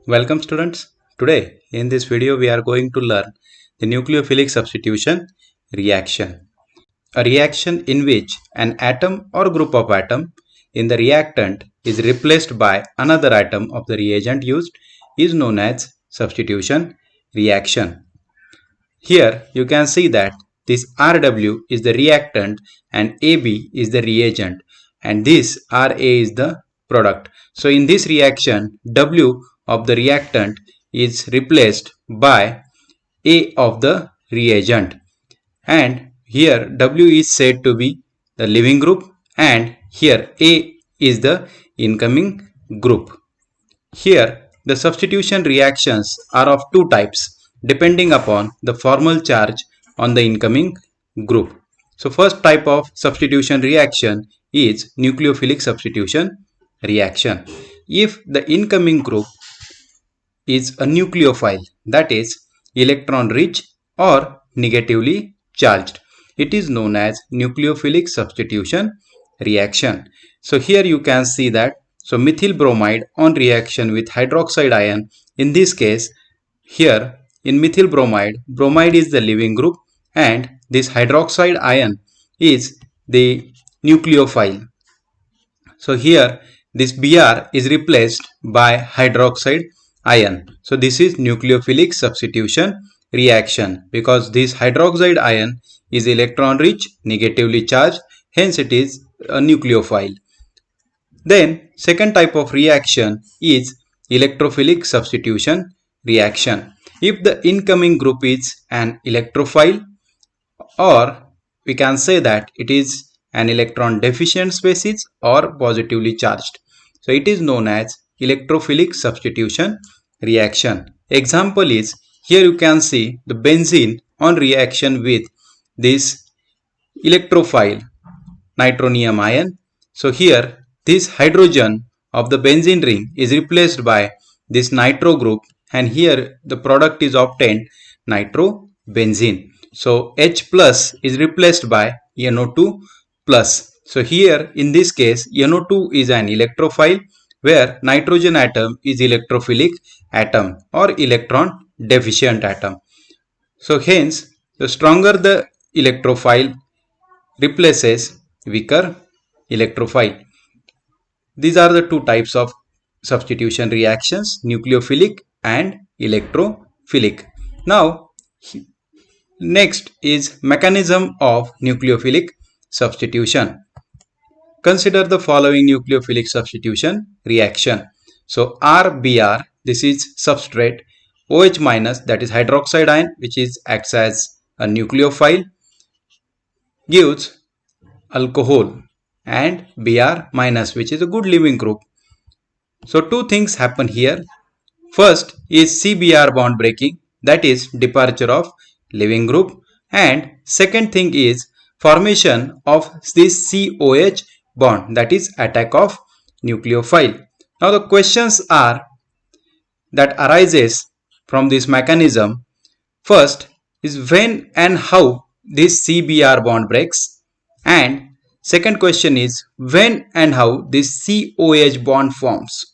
Welcome students. Today in this video we are going to learn the nucleophilic substitution reaction. A reaction in which an atom or group of atom in the reactant is replaced by another atom of the reagent used is known as substitution reaction. Here you can see that this Rw is the reactant and Ab is the reagent and this Ra is the product. So in this reaction W of the reactant is replaced by A of the reagent, and here W is said to be the leaving group and here A is the incoming group. Here the substitution reactions are of two types depending upon the formal charge on the incoming group. So first type of substitution reaction is nucleophilic substitution reaction. If the incoming group is a nucleophile, that is electron rich or negatively charged, it is known as nucleophilic substitution reaction. So here you can see that methyl bromide on reaction with hydroxide ion. In this case, here in methyl bromide, bromide is the leaving group and this hydroxide ion is the nucleophile. So here this Br is replaced by hydroxide ion. So this is nucleophilic substitution reaction because this hydroxide ion is electron rich, negatively charged, hence it is a nucleophile. Then second type of reaction is electrophilic substitution reaction. If the incoming group is an electrophile, or we can say that it is an electron deficient species or positively charged, so it is known as electrophilic substitution reaction. Example is, here you can see the benzene on reaction with this electrophile nitronium ion. So here this hydrogen of the benzene ring is replaced by this nitro group and here the product is obtained nitrobenzene. So H plus is replaced by NO2 plus. So here in this case NO2 is an electrophile where nitrogen atom is electrophilic atom or electron deficient atom. So hence the stronger the electrophile replaces weaker electrophile. These are the two types of substitution reactions, nucleophilic and electrophilic. Now next is mechanism of nucleophilic substitution. Consider the following nucleophilic substitution reaction. So RBr, this is substrate, OH minus, that is hydroxide ion, which acts as a nucleophile, gives alcohol, and Br minus, which is a good leaving group. So two things happen here. First is CBr bond breaking, that is departure of leaving group, and second thing is formation of this COH bond, that is attack of nucleophile. Now the questions are that arises from this mechanism. First is when and how this CBr bond breaks, and second question is when and how this COH bond forms,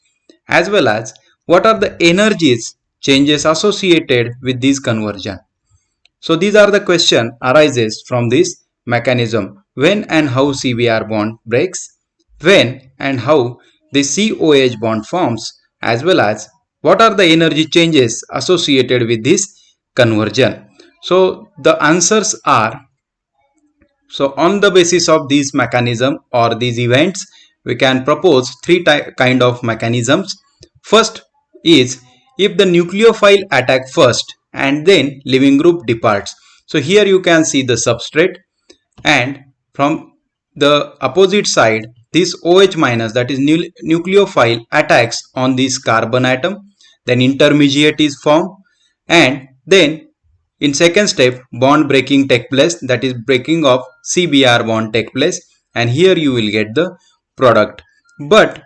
as well as what are the energies changes associated with this conversion. So these are the question arises from this mechanism: when and how CBr bond breaks, when and how the COH bond forms, as well as what are the energy changes associated with this conversion. So the answers are, so on the basis of this mechanism or these events, we can propose three kind of mechanisms. First is if the nucleophile attack first and then leaving group departs. So here you can see the substrate, and from the opposite side this OH minus, that is nucleophile, attacks on this carbon atom, then intermediate is formed, and then in second step bond breaking take place, that is breaking of CBr bond take place, and here you will get the product. But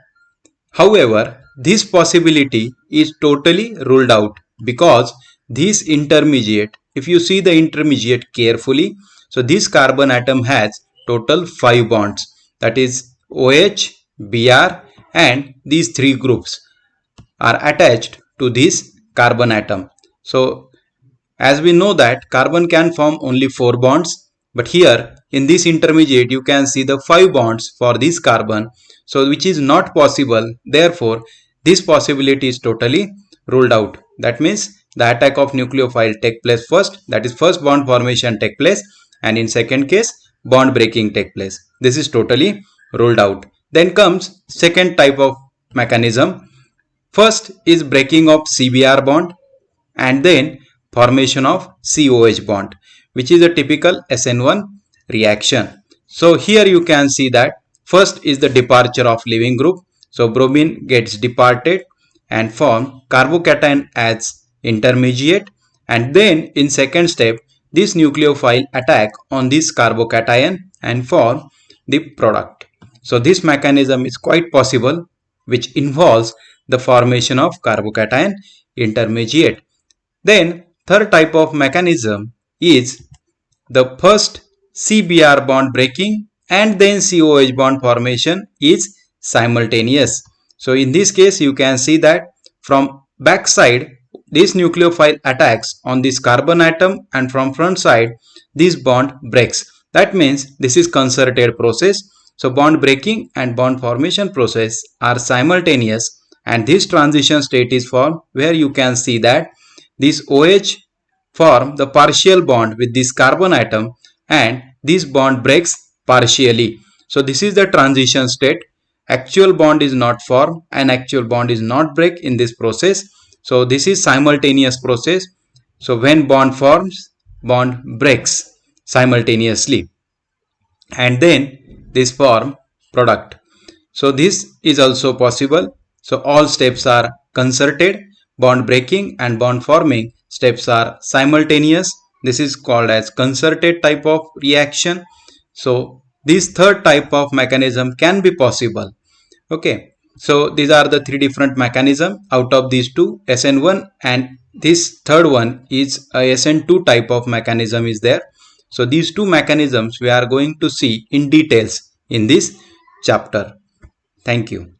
however, this possibility is totally ruled out because this intermediate, if you see the intermediate carefully, so this carbon atom has total 5 bonds, that is OH, Br and these three groups are attached to this carbon atom. So as we know that carbon can form only 4 bonds, but here in this intermediate you can see the 5 bonds for this carbon, so which is not possible. Therefore this possibility is totally ruled out. That means the attack of nucleophile take place first, that is first bond formation take place, and in second case bond breaking take place. This is totally ruled out. Then comes second type of mechanism. First is breaking of CBr bond and then formation of COH bond, which is a typical SN1 reaction. So here you can see that first is the departure of leaving group. So bromine gets departed and form carbocation as intermediate, and then in second step this nucleophile attack on this carbocation and form the product. So this mechanism is quite possible, which involves the formation of carbocation intermediate. Then third type of mechanism is the first CBr bond breaking and then COH bond formation is simultaneous. So in this case you can see that from back side this nucleophile attacks on this carbon atom and from front side this bond breaks. That means this is concerted process. So bond breaking and bond formation process are simultaneous, and this transition state is formed where you can see that this OH form the partial bond with this carbon atom and this bond breaks partially. So this is the transition state. Actual bond is not formed and actual bond is not break in this process. So this is simultaneous process. So when bond forms, bond breaks simultaneously, and then this form product. So this is also possible. So all steps are concerted. Bond breaking and bond forming steps are simultaneous. This is called as concerted type of reaction. So this third type of mechanism can be possible. Okay, so these are the three different mechanisms out of these two, SN1, and this third one is a SN2 type of mechanism is there. So these two mechanisms we are going to see in details in this chapter. Thank you.